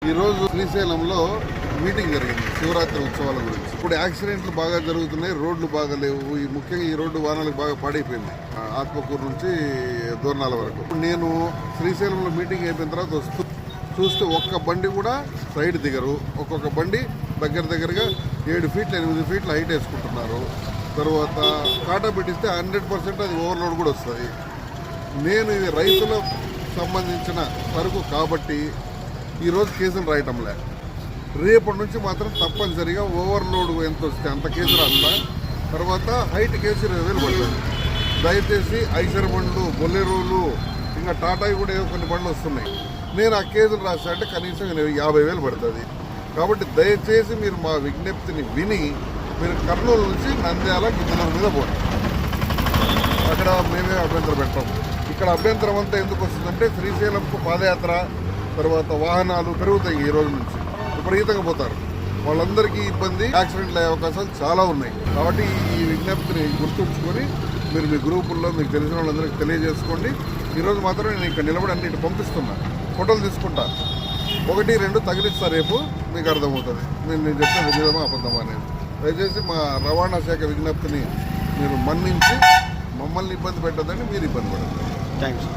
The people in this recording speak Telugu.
ఈరోజు శ్రీశైలంలో మీటింగ్ జరిగింది శివరాత్రి ఉత్సవాల గురించి. ఇప్పుడు యాక్సిడెంట్లు బాగా జరుగుతున్నాయి, రోడ్లు బాగా లేవు. ముఖ్యంగా ఈ రోడ్డు వాహనాలకు బాగా పాడైపోయింది, ఆత్మకూరు నుంచి దూరణాల వరకు. ఇప్పుడు నేను శ్రీశైలంలో మీటింగ్ అయిపోయిన తర్వాత చూస్తే ఒక్క బండి కూడా సైడ్ దిగరు. ఒక్కొక్క బండి దగ్గరగా 7 ఫీట్లు 8 ఫీట్ల హైట్ వేసుకుంటున్నారు. తర్వాత కాటా పెట్టిస్తే 100% అది ఓవర్లోడ్ కూడా వస్తుంది. నేను ఇది రైతులకు సంబంధించిన సరుకు కాబట్టి ఈరోజు కేసులు రాయటంలే. రేపటి నుంచి మాత్రం తప్పనిసరిగా ఓవర్లోడ్ ఎంత వస్తే అంత కేసు రాస్తా. తర్వాత హైట్ కేసు 20,000 పడుతుంది. దయచేసి ఐసర్ బండ్లు, బొలెరోలు, ఇంకా టాటాయి కూడా ఏవో కొన్ని బండ్లు వస్తున్నాయి. నేను ఆ కేసులు రాస్తా అంటే కనీసం 50,000 పడుతుంది. కాబట్టి దయచేసి మీరు మా విజ్ఞప్తిని విని మీరు కర్నూలు నుంచి నంద్యాల గిద్దల మీద పోండి. అక్కడ మేమే అభ్యంతరం పెట్టాము. ఇక్కడ అభ్యంతరం అంతా ఎందుకు వస్తుందంటే శ్రీశైలంకు పాదయాత్ర, తర్వాత వాహనాలు పెరుగుతాయి. ఈ రోజు నుంచి విపరీతంగా పోతారు. వాళ్ళందరికీ ఇబ్బంది, యాక్సిడెంట్లు అయ్యే అవకాశాలు చాలా ఉన్నాయి. కాబట్టి ఈ విజ్ఞప్తిని గుర్తుంచుకొని మీరు మీ గ్రూపుల్లో మీకు తెలిసిన వాళ్ళందరికీ తెలియజేసుకోండి. ఈరోజు మాత్రం నేను ఇక్కడ నిలబడి అన్నిటి పంపిస్తున్నా, ఫోటోలు తీసుకుంటా. 1, 2 తగిలిస్తా, రేపు మీకు అర్థమవుతుంది నేను చెప్పిన నిజమా అబద్ధమా అనేది. దయచేసి మా రవాణా శాఖ విజ్ఞప్తిని మీరు మన్నించి మమ్మల్ని ఇబ్బంది పెట్టదని మీరు ఇబ్బంది పడతారు. థ్యాంక్స్.